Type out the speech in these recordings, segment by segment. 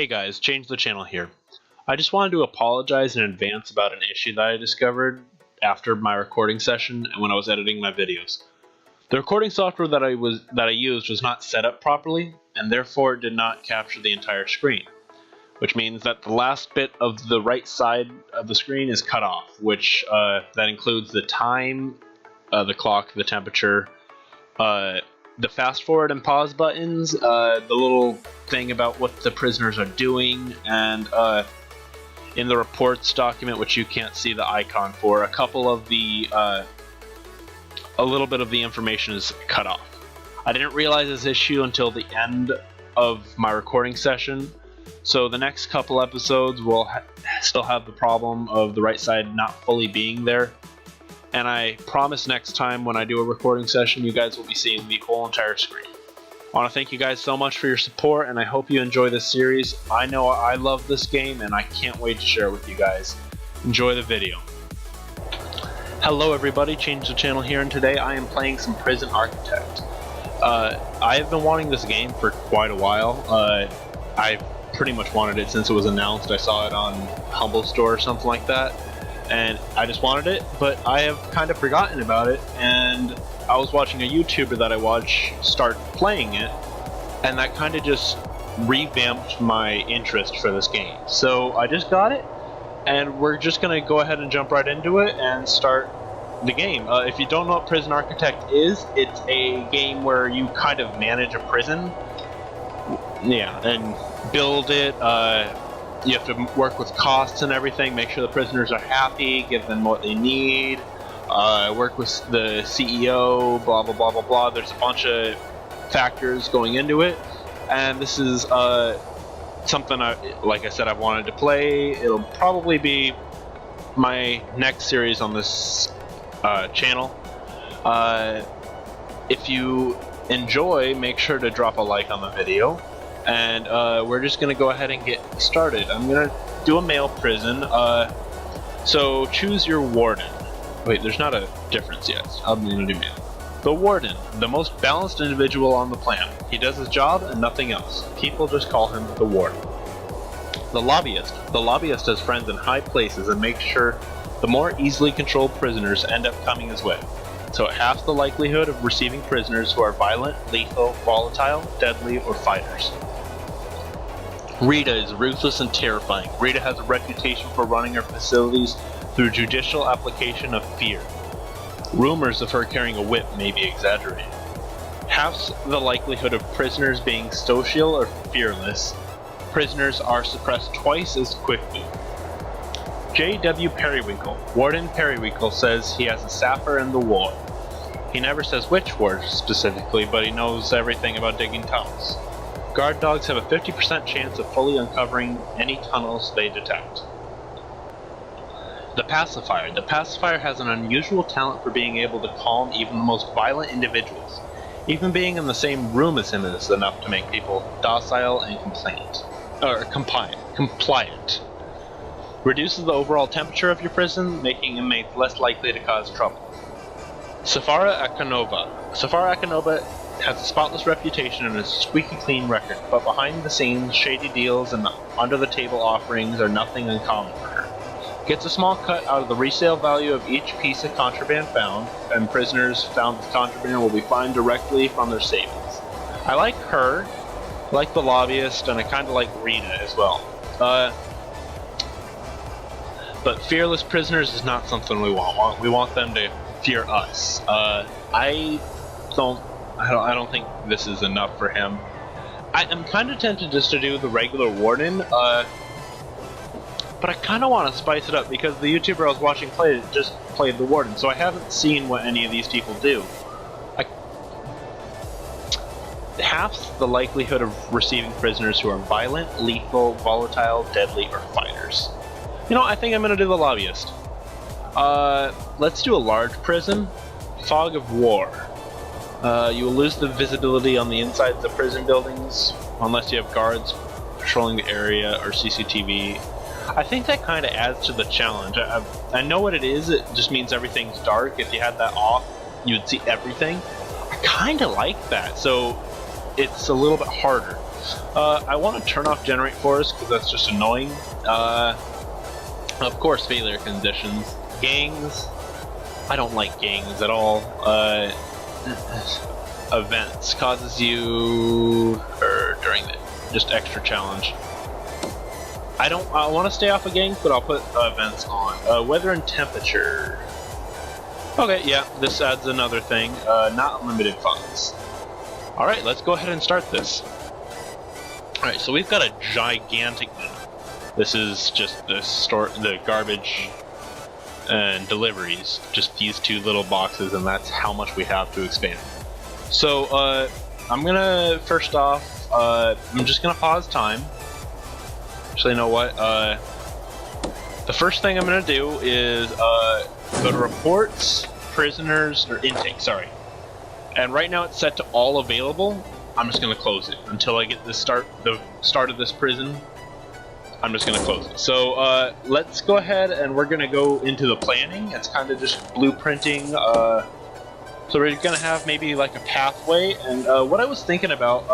Hey guys, Change the Channel here. I just wanted to apologize in advance about an issue that I discovered after my recording session and when I was editing my videos. The recording software that I used was not set up properly, and therefore did not capture the entire screen, which means that the last bit of the right side of the screen is cut off, which that includes the time, the clock, the temperature, the fast forward and pause buttons, the little thing about what the prisoners are doing, and in the reports document, which you can't see the icon for, a little bit of the information is cut off. I didn't realize this issue until the end of my recording session, so the next couple episodes will still have the problem of the right side not fully being there. And I promise next time when I do a recording session, you guys will be seeing the whole entire screen. I want to thank you guys so much for your support, and I hope you enjoy this series. I know I love this game, and I can't wait to share it with you guys. Enjoy the video. Hello everybody, Change the Channel here, and today I am playing some Prison Architect. I have been wanting this game for quite a while. I've pretty much wanted it since it was announced. I saw it on Humble Store or something like that, and I just wanted it, but I have kind of forgotten about it, and I was watching a YouTuber that I watch start playing it, and that kind of just revamped my interest for this game. So I just got it, and we're just going to go ahead and jump right into it and start the game. If you don't know what Prison Architect is, it's a game where you kind of manage a prison, and build it. You have to work with costs and everything, make sure the prisoners are happy, give them what they need, work with the CEO, blah blah blah blah blah. There's a bunch of factors going into it, and this is something like I said, I've wanted to play. It'll probably be my next series on this channel. If you enjoy, make sure to drop a like on the video. And we're just going to go ahead and get started. I'm going to do a male prison. So choose your warden. Wait, there's not a difference yet. I'm going to do male. The warden, the most balanced individual on the planet. He does his job and nothing else. People just call him the warden. The lobbyist. The lobbyist has friends in high places and makes sure the more easily controlled prisoners end up coming his way. So it halves the likelihood of receiving prisoners who are violent, lethal, volatile, deadly, or fighters. Rita is ruthless and terrifying. Rita has a reputation for running her facilities through judicial application of fear. Rumors of her carrying a whip may be exaggerated. Halves the likelihood of prisoners being social or fearless. Prisoners are suppressed twice as quickly. J.W. Periwinkle. Warden Periwinkle says he has a sapper in the ward. He never says which ward specifically, but he knows everything about digging tunnels. Guard dogs have a 50% chance of fully uncovering any tunnels they detect. The pacifier. The pacifier has an unusual talent for being able to calm even the most violent individuals. Even being in the same room as him is enough to make people docile and compliant. Reduces the overall temperature of your prison, making inmates less likely to cause trouble. Safara Akanova. Safara Akanova has a spotless reputation and a squeaky clean record, but behind the scenes, shady deals and under-the-table offerings are nothing uncommon for her. Gets a small cut out of the resale value of each piece of contraband found, and prisoners found with contraband will be fined directly from their savings. I like her, I like the lobbyist, and I kind of like Rita as well. But fearless prisoners is not something we want. We want them to fear us. I don't think this is enough for him. I'm kind of tempted just to do the regular warden, but I kind of want to spice it up because the YouTuber I was watching just played the warden, so I haven't seen what any of these people do. Halves the likelihood of receiving prisoners who are violent, lethal, volatile, deadly, or fighters. You know, I think I'm going to do the lobbyist. Let's do a large prison. Fog of War. You will lose the visibility on the insides of prison buildings unless you have guards patrolling the area or CCTV. I think that kind of adds to the challenge. I know what it is. It just means everything's dark. If you had that off, you would see everything. I kind of like that. So it's a little bit harder. I want to turn off generate forest because that's just annoying. Of course, failure conditions. Gangs. I don't like gangs at all. Events causes you during the just extra challenge. I want to stay off of gangs, but I'll put events on. Weather and temperature. Okay, yeah, this adds another thing. Not unlimited funds. All right, let's go ahead and start this. All right, so we've got a gigantic map. This is just the garbage and deliveries. Just these two little boxes, and that's how much we have to expand. So I'm gonna first off, I'm just gonna pause time. Actually, you know what? The first thing I'm gonna do is go to reports, prisoners, or intake. Sorry. And right now it's set to all available. I'm just gonna close it until I get the start of this prison. I'm just gonna close it. So let's go ahead and we're gonna go into the planning. It's kind of just blueprinting. So we're gonna have maybe like a pathway. And what I was thinking about,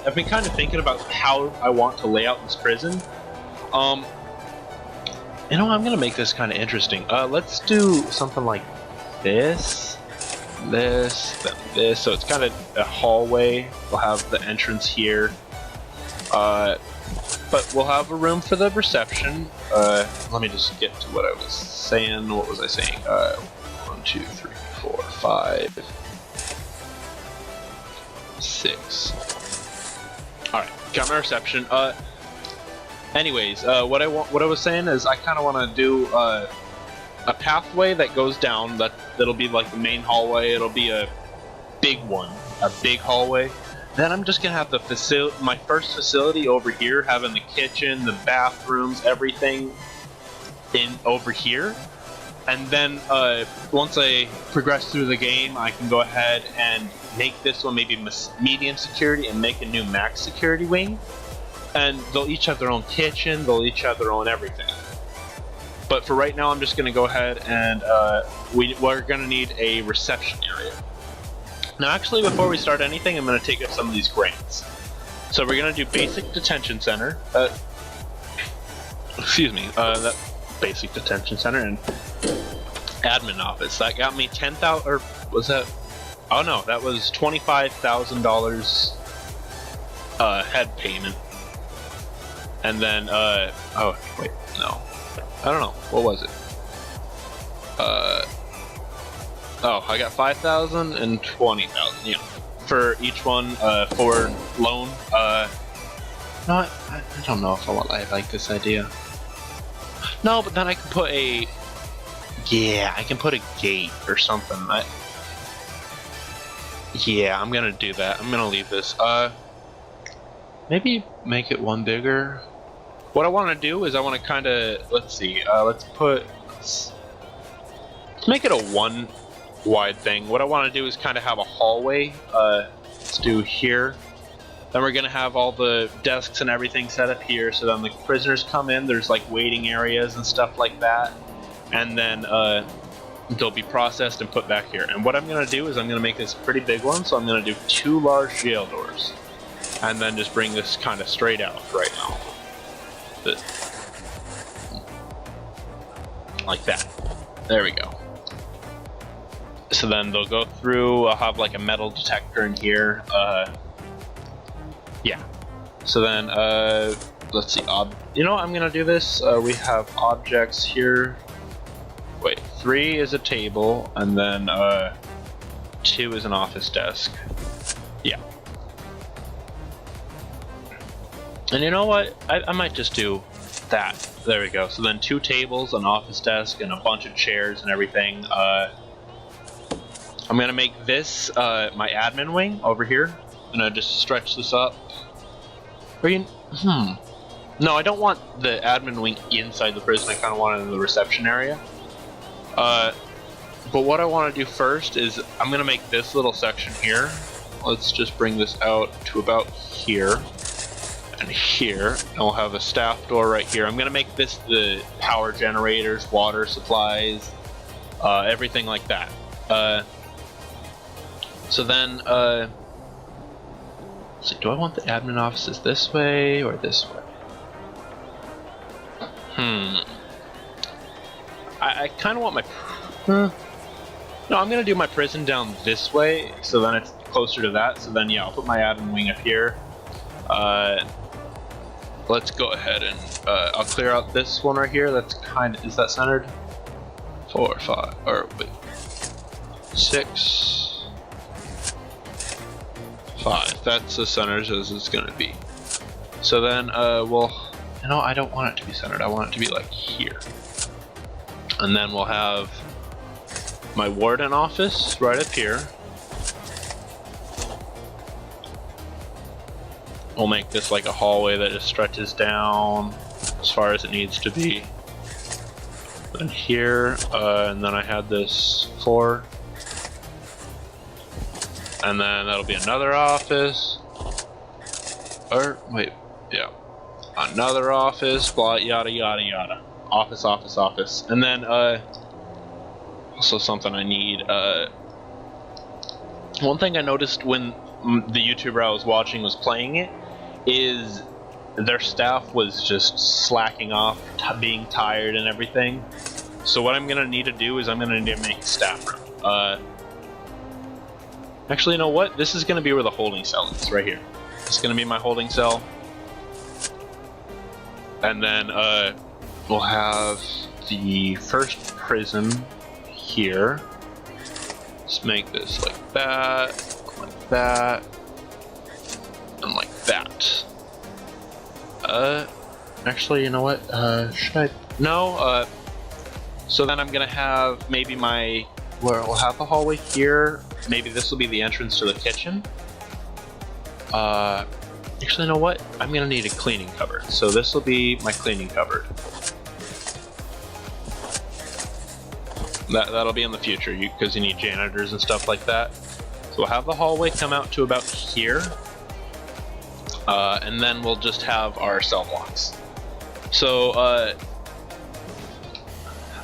I've been kind of thinking about how I want to lay out this prison. You know, I'm gonna make this kind of interesting. Let's do something like this. This, then this, so it's kind of a hallway. We'll have the entrance here, but we'll have a room for the reception. Let me just get to what I was saying. What was I saying? 1, 2, 3, 4, 5, 6. All right, got my reception. Anyways, what I was saying is I kind of want to do a pathway that goes down. That'll be like the main hallway. It'll be a big one, a big hallway. Then I'm just gonna have the my first facility over here, having the kitchen, the bathrooms, everything in over here. And then once I progress through the game, I can go ahead and make this one maybe medium security and make a new max security wing. And they'll each have their own kitchen. They'll each have their own everything. But for right now, I'm just going to go ahead and we're going to need a reception area. Now, actually, before we start anything, I'm going to take up some of these grants. So we're going to do basic detention center. That basic detention center and admin office. That got me 10,000, or was that? Oh no, that was $25,000 head payment. And then, oh wait, no. I don't know. What was it? Oh, I got 5,000 and 20,000. Yeah, for each one. For loan. No, I don't know if I like this idea. No, but then I can put a. Yeah, I can put a gate or something. Yeah, I'm gonna do that. I'm gonna leave this. Maybe make it one bigger. What I want to do is I want to kind of, let's see, let's make it a one wide thing. What I want to do is kind of have a hallway. Let's do here. Then we're going to have all the desks and everything set up here. So then the prisoners come in, there's like waiting areas and stuff like that. And then they'll be processed and put back here. And what I'm going to do is I'm going to make this a pretty big one. So I'm going to do 2 large jail doors. And then just bring this kind of straight out right now. Like that. There we go. So then they'll go through, I'll have like a metal detector in here. Yeah. So then, let's see, you know what, I'm gonna do this. We have objects here. Wait, 3 is a table, and then 2 is an office desk. Yeah. And you know what? I might just do that. There we go. So then 2 tables, an office desk, and a bunch of chairs and everything. I'm gonna make this my admin wing over here. I'm gonna just stretch this up. Or no, I don't want the admin wing inside the prison. I kind of want it in the reception area. But what I want to do first is I'm gonna make this little section here. Let's just bring this out to about here. And here, and we'll have a staff door right here. I'm gonna make this the power generators, water supplies, everything like that. So then, So do I want the admin offices this way or this way? I kind of want my... No, I'm going to do my prison down this way, so then it's closer to that. So then, yeah, I'll put my admin wing up here. Let's go ahead and I'll clear out this one right here. That's kind of... Is that centered? 4, 5, or wait. 6, 5. That's as centered as it's going to be. So then, well... You know, I don't want it to be centered. I want it to be like here. And then we'll have my warden office right up here. We'll make this like a hallway that just stretches down as far as it needs to be. Then here, and then I had this 4. And then that'll be another office. Or, wait, yeah. Another office, blah, yada, yada, yada. Office, office, office. And then, also something I need, one thing I noticed when the YouTuber I was watching was playing it, is their staff was just slacking off, being tired and everything. So what I'm gonna need to do is I'm gonna need to make a staff room. Actually, you know what? This is gonna be where the holding cell is, right here. It's gonna be my holding cell. And then we'll have the first prison here. Let's make this like that, and like that. Actually, you know what? Should I? No. So then I'm gonna have maybe my. Where we'll have the hallway here. Maybe this will be the entrance to the kitchen. Actually, you know what? I'm gonna need a cleaning cupboard. So this will be my cleaning cupboard. That'll be in the future, because you need janitors and stuff like that. So we'll have the hallway come out to about here, and then we'll just have our cell blocks. So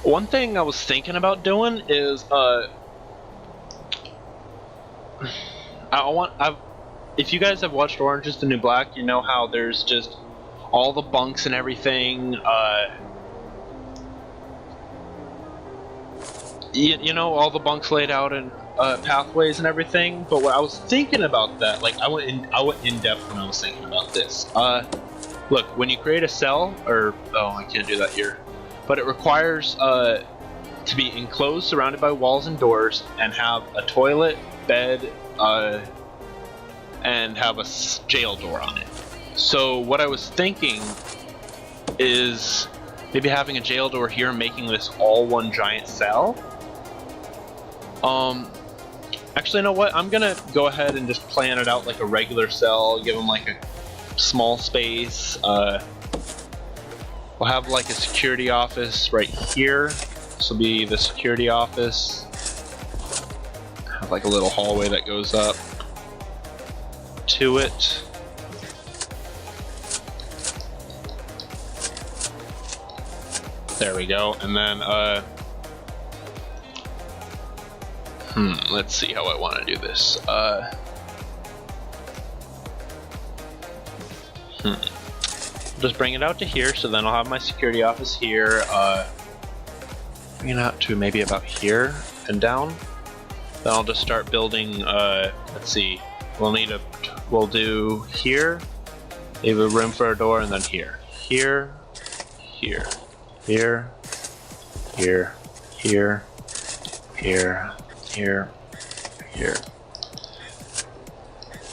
one thing I was thinking about doing is if you guys have watched Orange is the New Black, you know how there's just all the bunks and everything, you know, all the bunks laid out in pathways and everything. But what I was thinking about that, like I went in depth when I was thinking about this. Look, when you create a cell, or oh, I can't do that here, but it requires to be enclosed, surrounded by walls and doors, and have a toilet, bed, and have a jail door on it. So what I was thinking is maybe having a jail door here, making this all one giant cell. Actually, you know what? I'm gonna go ahead and just plan it out like a regular cell, give them like a small space. We'll have like a security office right here. This will be the security office. Have like a little hallway that goes up to it. There we go. And then let's see how I want to do this. Just bring it out to here, so then I'll have my security office here. Bring it out to maybe about here and down. Then I'll just start building. Let's see. We'll do here. Leave a room for a door, and then here, here, here, here, here, here, here, here, here.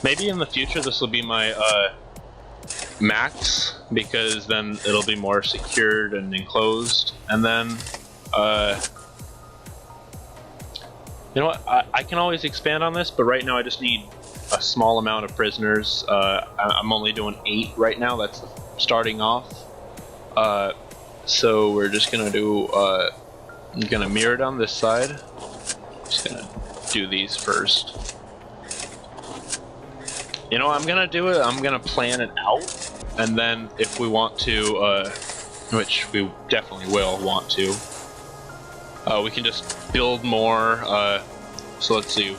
Maybe in the future this will be my max, because then it'll be more secured and enclosed. And then you know what, I can always expand on this, but right now I just need a small amount of prisoners. I'm only doing 8 right now. That's starting off. So we're just gonna do I'm gonna mirror it on this side. Just gonna do these first. You know what I'm gonna do? I'm gonna plan it out, and then if we want to, which we definitely will want to, we can just build more. So let's see.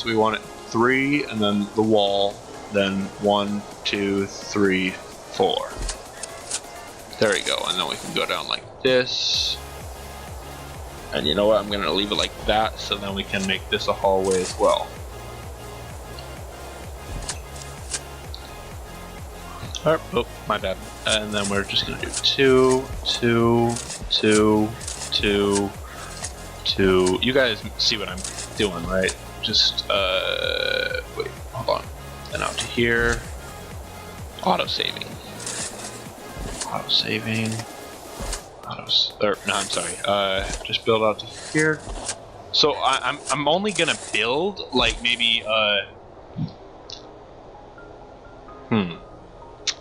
We want it 3, and then the wall then 1, 2, 3, 4. There we go, and then we can go down like this. And you know what, I'm gonna leave it like that, so then we can make this a hallway as well. Oh, my bad. And then we're just gonna do 2, 2, 2, 2, 2. You guys see what I'm doing, right? Just, wait, hold on. And out to here. Auto-saving. Auto-saving. No, I'm sorry. Just build out to here. So I'm only gonna build, like, maybe,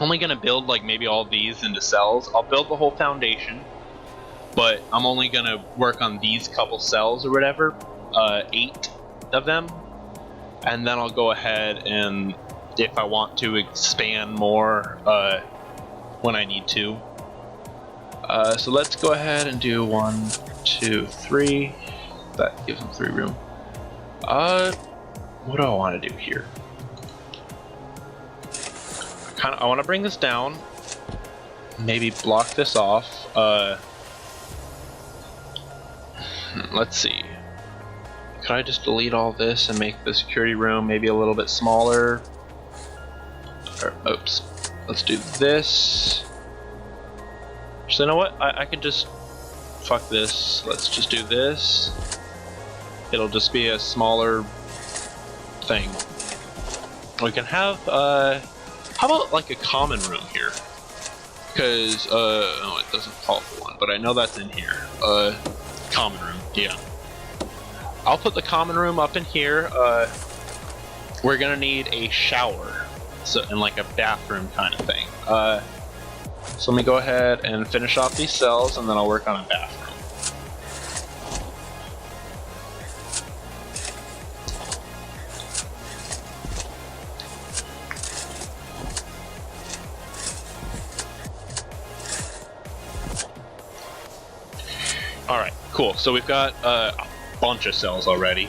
only gonna build, like, maybe all these into cells. I'll build the whole foundation, but I'm only gonna work on these couple cells or whatever, 8 of them, and then I'll go ahead and, if I want to, expand more when I need to. So let's go ahead and do 1, 2, 3. That gives them 3 room. What do I want to do here? I want to bring this down. Maybe block this off. Let's see. Can I just delete all this and make the security room maybe a little bit smaller? Or, oops. Let's do this. So you know what? I could just fuck this. Let's just do this. It'll just be a smaller thing. We can have how about like a common room here? Because oh, it doesn't call for one, but I know that's in here. Common room, yeah. I'll put the common room up in here. We're gonna need a shower, so and like a bathroom kind of thing. So let me go ahead and finish off these cells, and then I'll work on a bathroom. Alright, cool. So we've got a bunch of cells already.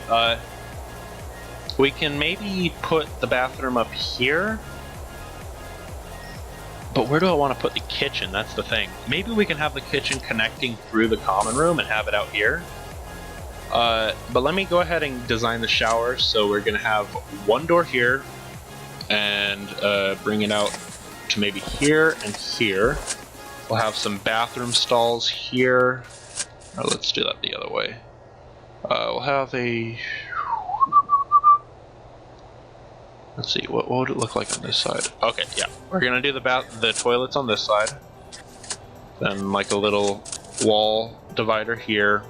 We can maybe put the bathroom up here. But where do I want to put the kitchen? That's the thing. Maybe we can have the kitchen connecting through the common room and have it out here. But let me go ahead and design the shower. So we're going to have one door here and bring it out to maybe here and here. We'll have some bathroom stalls here. Or let's do that the other way. We'll have a... Let's see, what would it look like on this side? Okay, yeah. We're gonna do the toilets on this side. Then like a little wall divider here.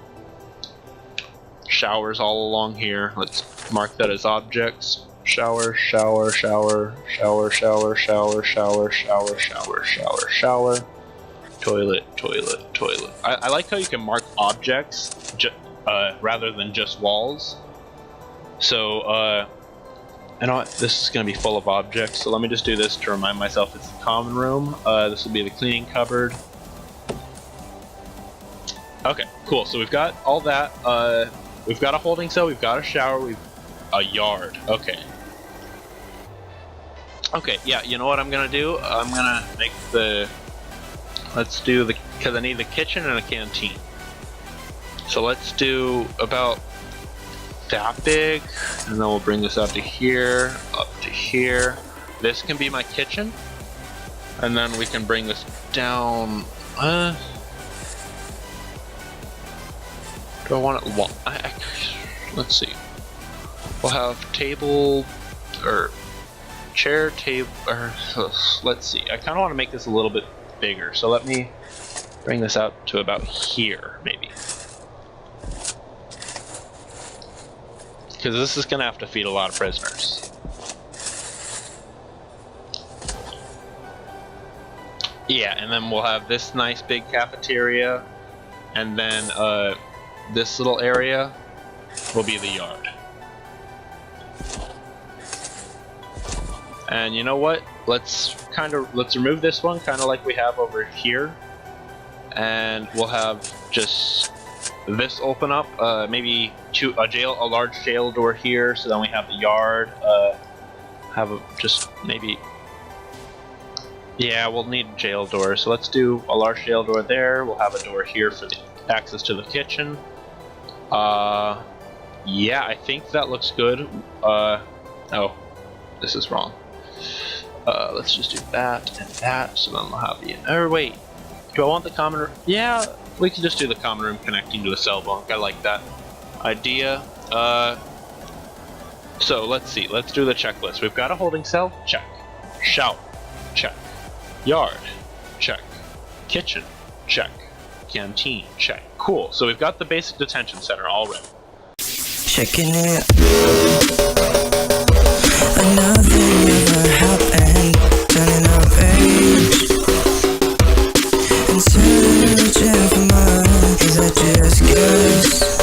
Showers all along here. Let's mark that as objects. Shower, shower, shower, shower, shower, shower, shower, shower, shower, shower, shower. Toilet, toilet, toilet. I like how you can mark objects rather than just walls. So, you know what? This is going to be full of objects, so let me just do this to remind myself it's the common room. This will be the cleaning cupboard. Okay, cool. So we've got all that. We've got a holding cell, we've got a shower, we've a yard. Okay. Okay, yeah, you know what I'm going to do? I'm going to make the... Let's do the... Because I need the kitchen and a canteen. So let's do about that big, and then we'll bring this out to here, up to here. This can be my kitchen, and then we can bring this down. Do I want it long? Let's see. We'll have table or chair, table, or let's see. I kind of want to make this a little bit bigger, so let me bring this out to about here, maybe. Because this is going to have to feed a lot of prisoners. Yeah, and then we'll have this nice big cafeteria, and then this little area will be the yard. And you know what? Let's remove this one, kind of like we have over here, and we'll have just this open up, maybe a large jail door here, so then we have the yard, have just maybe. Yeah, we'll need a jail door, so let's do a large jail door there. We'll have a door here for the access to the kitchen. Yeah, I think that looks good. Oh, this is wrong. Let's just do that and that, so then we'll have the. Or wait, do I want the common room? Yeah, we can just do the common room connecting to a cell bunk. I like that idea. So let's see. Let's do the checklist. We've got a holding cell. Check. Shower. Check. Yard. Check. Kitchen. Check. Canteen. Check. Cool. So we've got the basic detention center already. Checking it. Nothing ever happened. Turning our page and searching for mine. Is that just guess?